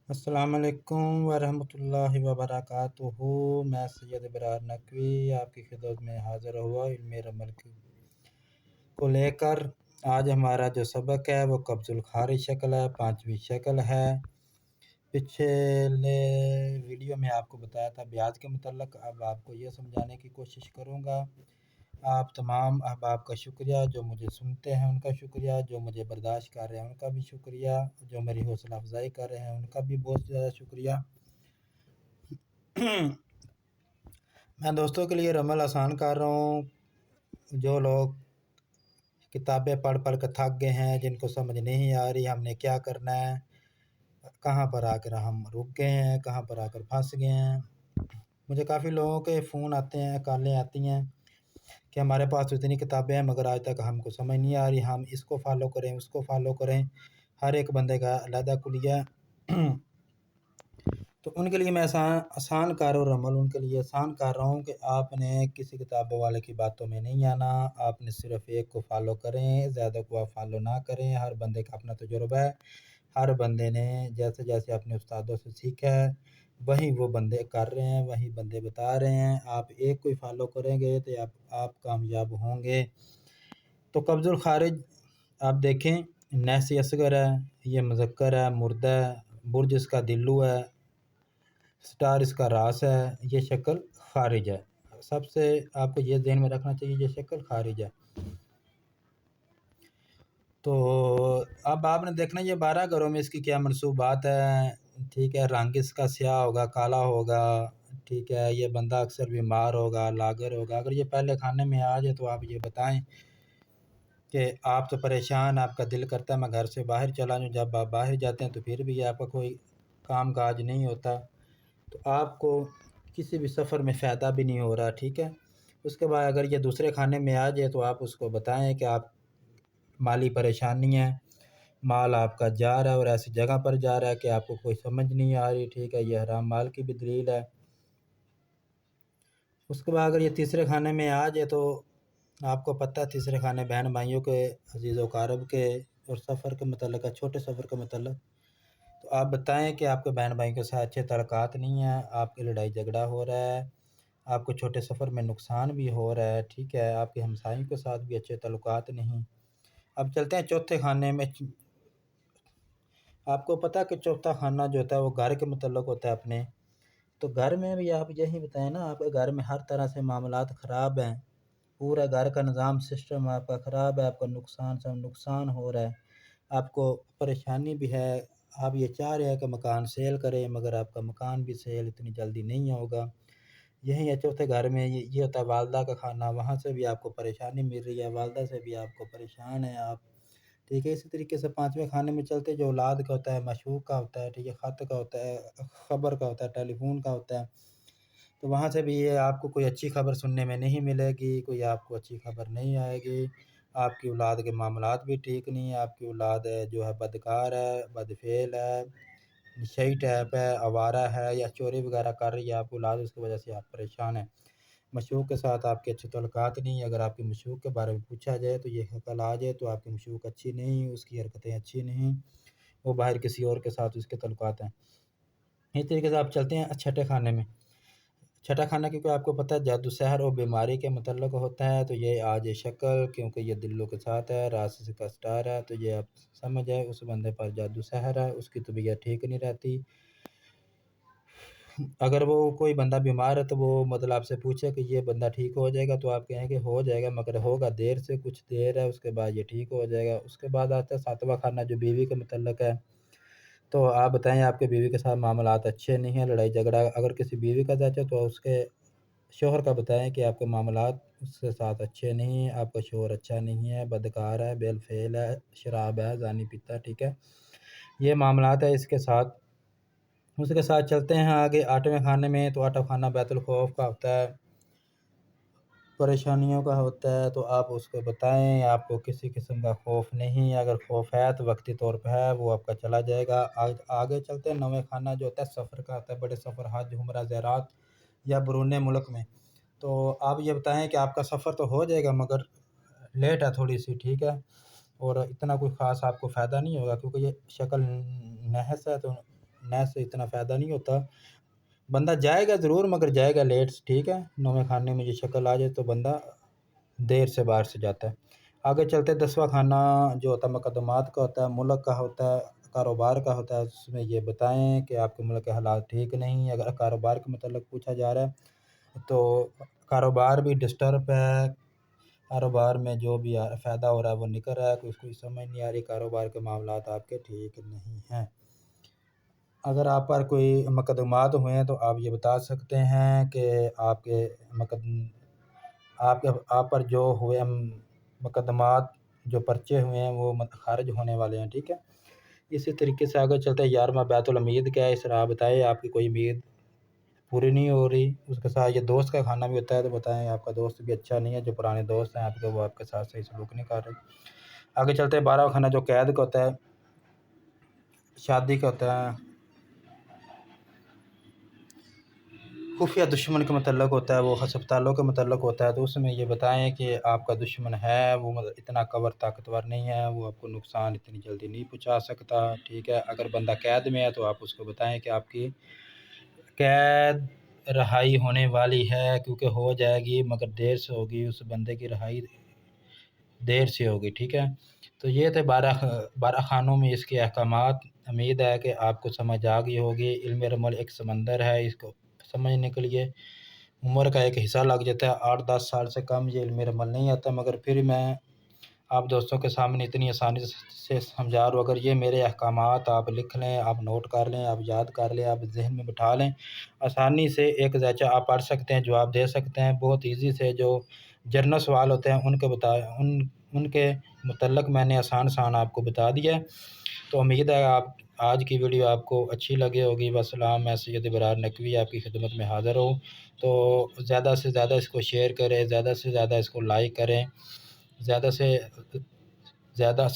السلام علیکم ورحمۃ اللہ وبرکاتہ۔ میں سید ابرار نقوی آپ کی خدمت میں حاضر ہوا علم عمل کو لے کر۔ آج ہمارا جو سبق ہے وہ قبض الخارج شکل ہے، 5ویں شکل ہے۔ پچھلے ویڈیو میں آپ کو بتایا تھا بیاض کے متعلق، اب آپ کو یہ سمجھانے کی کوشش کروں گا۔ آپ تمام احباب کا شکریہ، جو مجھے سنتے ہیں ان کا شکریہ، جو مجھے برداشت کر رہے ہیں ان کا بھی شکریہ، جو میری حوصلہ افزائی کر رہے ہیں ان کا بھی بہت زیادہ شکریہ۔ میں دوستوں کے لیے عمل آسان کر رہا ہوں۔ جو لوگ کتابیں پڑھ پڑھ کر تھک گئے ہیں، جن کو سمجھ نہیں آ رہی ہم نے کیا کرنا ہے، کہاں پر آ کر ہم رک گئے ہیں، کہاں پر آ کر پھنس گئے ہیں۔ مجھے کافی لوگوں کے فون آتے ہیں، کالیں آتی ہیں کہ ہمارے پاس تو اتنی کتابیں ہیں مگر آج تک ہم کو سمجھ نہیں آ رہی، ہم اس کو فالو کریں اس کو فالو کریں۔ ہر ایک بندے کا علیحدہ کلیہ ہے۔ تو ان کے لیے میں آسان کر اور عمل ان کے لیے آسان کر رہا ہوں کہ آپ نے کسی کتابوں والے کی باتوں میں نہیں آنا، آپ نے صرف ایک کو فالو کریں، زیادہ کو آپ فالو نہ کریں۔ ہر بندے کا اپنا تجربہ ہے، ہر بندے نے جیسے جیسے اپنے استادوں سے سیکھا ہے وہی وہ بندے کر رہے ہیں، وہی بندے بتا رہے ہیں۔ آپ ایک کو فالو کریں گے تو آپ کامیاب ہوں گے۔ تو قبض الخارج آپ دیکھیں، نیس اصغر ہے، یہ مذکر ہے، مردہ ہے، برج اس کا دلو ہے، سٹار اس کا راس ہے، یہ شکل خارج ہے۔ سب سے آپ کو یہ ذہن میں رکھنا چاہیے، یہ شکل خارج ہے۔ تو اب آپ نے دیکھنا یہ 12 گھروں میں اس کی کیا منصوبات ہے، ٹھیک ہے۔ رنگ اس کا سیاہ ہوگا، کالا ہوگا، ٹھیک ہے۔ یہ بندہ اکثر بیمار ہوگا، لاغر ہوگا۔ اگر یہ پہلے کھانے میں آ جائے تو آپ یہ بتائیں کہ آپ تو پریشان، آپ کا دل کرتا ہے میں گھر سے باہر چلا جاؤں۔ جب آپ باہر جاتے ہیں تو پھر بھی آپ کا کوئی کام کاج نہیں ہوتا، تو آپ کو کسی بھی سفر میں فائدہ بھی نہیں ہو رہا، ٹھیک ہے۔ اس کے بعد اگر یہ دوسرے کھانے میں آ جائے تو آپ اس کو بتائیں کہ آپ مالی پریشانی ہے، مال آپ کا جا رہا ہے اور ایسی جگہ پر جا رہا ہے کہ آپ کو کوئی سمجھ نہیں آ رہی، ٹھیک ہے۔ یہ حرام مال کی بھی دلیل ہے۔ اس کے بعد اگر یہ تیسرے کھانے میں آ جائے تو آپ کو پتہ ہے تیسرے کھانے بہن بھائیوں کے، عزیز و اقارب کے اور سفر کے متعلق ہے، چھوٹے سفر کے متعلق۔ تو آپ بتائیں کہ آپ کے بہن بھائیوں کے ساتھ اچھے تعلقات نہیں ہیں، آپ کی لڑائی جھگڑا ہو رہا ہے، آپ کو چھوٹے سفر میں نقصان بھی ہو رہا ہے، ٹھیک ہے۔ آپ کے ہمسایوں کے ساتھ بھی اچھے تعلقات نہیں۔ اب چلتے ہیں چوتھے کھانے میں۔ آپ کو پتہ ہے کہ چوتھا کھانا جو ہوتا ہے وہ گھر کے متعلق ہوتا ہے اپنے، تو گھر میں بھی آپ یہی بتائیں نا، آپ کے گھر میں ہر طرح سے معاملات خراب ہیں، پورا گھر کا نظام سسٹم آپ کا خراب ہے، آپ کا نقصان ہو رہا ہے، آپ کو پریشانی بھی ہے، آپ یہ چاہ رہے ہیں کہ مکان سیل کریں مگر آپ کا مکان بھی سیل اتنی جلدی نہیں ہوگا۔ یہی ہے چوتھے گھر میں یہ ہوتا ہے والدہ کا کھانا، وہاں سے بھی آپ کو پریشانی مل رہی ہے، والدہ سے بھی آپ کو پریشان ہیں آپ، ٹھیک ہے۔ اسی طریقے سے 5ویں کھانے میں چلتے جو اولاد کا ہوتا ہے، معشوق کا ہوتا ہے، ٹھیک ہے، خط کا ہوتا ہے، خبر کا ہوتا ہے، ٹیلی فون کا ہوتا ہے، تو وہاں سے بھی یہ آپ کو کوئی اچھی خبر سننے میں نہیں ملے گی، کوئی آپ کو اچھی خبر نہیں آئے گی۔ آپ کی اولاد کے معاملات بھی ٹھیک نہیں ہیں، آپ کی اولاد جو ہے بدکار ہے، بدفعل ہے، نشئی ٹائپ ہے، آوارہ ہے یا چوری وغیرہ کر رہی ہے آپ اولاد، اس کی وجہ سے آپ پریشان ہیں۔ مشوق کے ساتھ آپ کے اچھے تعلقات نہیں، اگر آپ کی مشوق کے بارے میں پوچھا جائے تو یہ شکل آ جائے تو آپ کی مشوق اچھی نہیں، اس کی حرکتیں اچھی نہیں، وہ باہر کسی اور کے ساتھ اس کے تعلقات ہیں۔ اس طریقے سے آپ چلتے ہیں چھٹے کھانے میں۔ چھٹا کھانا کیونکہ آپ کو پتہ ہے جادو سحر اور بیماری کے متعلق ہوتا ہے، تو یہ آج شکل کیونکہ یہ دلوں کے ساتھ ہے، راس کا سٹار ہے، تو یہ آپ سمجھ ہے اس بندے پر جادو سحر ہے، اس کی طبیعت ٹھیک نہیں رہتی۔ اگر وہ کوئی بندہ بیمار ہے تو وہ مطلب آپ سے پوچھے کہ یہ بندہ ٹھیک ہو جائے گا تو آپ کہیں کہ ہو جائے گا، مگر ہوگا دیر سے، کچھ دیر ہے، اس کے بعد یہ ٹھیک ہو جائے گا۔ اس کے بعد آتا ہے 7واں کھانا جو بیوی کے متعلق ہے، تو آپ بتائیں آپ کے بیوی کے ساتھ معاملات اچھے نہیں ہیں، لڑائی جھگڑا اگر کسی بیوی کا جاتے تو اس کے شوہر کا بتائیں کہ آپ کے معاملات اس کے ساتھ اچھے نہیں ہیں، آپ کا شوہر اچھا نہیں ہے، بدکار ہے، بے الفعل ہے، شراب ہے، زانی پیتا ہے، ٹھیک ہے۔ یہ معاملات ہے اس کے ساتھ۔ اس کے ساتھ چلتے ہیں آگے 8ویں کھانے میں، تو 8واں کھانا بیت الخوف کا ہوتا ہے، پریشانیوں کا ہوتا ہے، تو آپ اس کو بتائیں آپ کو کسی قسم کا خوف نہیں ہے، اگر خوف ہے تو وقتی طور پہ ہے، وہ آپ کا چلا جائے گا۔ آگے چلتے ہیں 9ویں کھانا جو ہوتا ہے سفر کا ہوتا ہے، بڑے سفر، حج، عمرہ، زیارات یا بیرون ملک میں، تو آپ یہ بتائیں کہ آپ کا سفر تو ہو جائے گا مگر لیٹ ہے تھوڑی سی، ٹھیک ہے، اور اتنا کوئی خاص آپ کو فائدہ نہیں ہوگا کیونکہ یہ شکل نحس ہے، تو نہ سے اتنا فائدہ نہیں ہوتا. بندہ جائے گا ضرور مگر جائے گا لیٹ، ٹھیک ہے. 9ویں خانے میں یہ شکل آ جائے تو بندہ دیر سے باہر سے جاتا ہے. آگے چلتے 10واں خانہ جو ہوتا ہے مقدمات کا ہوتا ہے، ملک کا ہوتا ہے، کاروبار کا ہوتا ہے. اس میں یہ بتائیں کہ آپ کے ملک کے حالات ٹھیک نہیں ہیں. اگر کاروبار کے متعلق پوچھا جا رہا ہے تو کاروبار بھی ڈسٹرب ہے، کاروبار میں جو بھی فائدہ ہو رہا ہے وہ نکل رہا ہے، کچھ کوئی سمجھ نہیں آ رہی، کاروبار کے معاملات آپ کے ٹھیک نہیں ہیں. اگر آپ پر کوئی مقدمات ہوئے ہیں تو آپ یہ بتا سکتے ہیں کہ آپ پر جو ہوئے مقدمات، جو پرچے ہوئے ہیں وہ خارج ہونے والے ہیں، ٹھیک ہے. اسی طریقے سے آگے چلتے ہیں 11واں بیت الامید کیا ہے، اس طرح بتائیں آپ کی کوئی امید پوری نہیں ہو رہی. اس کے ساتھ یہ دوست کا کھانا بھی ہوتا ہے تو بتائیں آپ کا دوست بھی اچھا نہیں ہے، جو پرانے دوست ہیں آپ کے وہ آپ کے ساتھ صحیح سلوک نہیں کر رہے. آگے چلتے ہیں 12واں کھانا جو قید کا ہوتا ہے، شادی کا ہوتا ہے، خفیہ دشمن کے متعلق ہوتا ہے، وہ ہسپتالوں کے متعلق ہوتا ہے. تو اس میں یہ بتائیں کہ آپ کا دشمن ہے وہ اتنا طاقتور نہیں ہے، وہ آپ کو نقصان اتنی جلدی نہیں پہنچا سکتا، ٹھیک ہے. اگر بندہ قید میں ہے تو آپ اس کو بتائیں کہ آپ کی قید رہائی ہونے والی ہے، کیونکہ ہو جائے گی مگر دیر سے ہوگی، اس بندے کی رہائی دیر سے ہوگی، ٹھیک ہے. تو یہ تھے 12 خانوں میں اس کے احکامات. امید ہے کہ آپ کو سمجھ آ گئی ہوگی. علم رمل ایک سمندر ہے، اس کو سمجھنے کے لیے عمر کا ایک حصہ لگ جاتا ہے. 8-10 سال سے کم یہ علم رمل نہیں آتا، مگر پھر میں آپ دوستوں کے سامنے اتنی آسانی سے سمجھا رہا ہوں. اگر یہ میرے احکامات آپ لکھ لیں، آپ نوٹ کر لیں، آپ یاد کر لیں، آپ ذہن میں بٹھا لیں، آسانی سے ایک ذیچہ آپ پڑھ سکتے ہیں، جواب دے سکتے ہیں بہت ایزی سے. جو جرنل سوال ہوتے ہیں ان کے متعلق میں نے آسان آپ کو بتا دیا ہے. تو امید ہے آج کی ویڈیو آپ کو اچھی لگے ہوگی. وسلام، میں سید ابرار نقوی آپ کی خدمت میں حاضر ہوں. تو زیادہ سے زیادہ اس کو شیئر کریں، زیادہ سے زیادہ اس کو لائک کریں، زیادہ سے زیادہ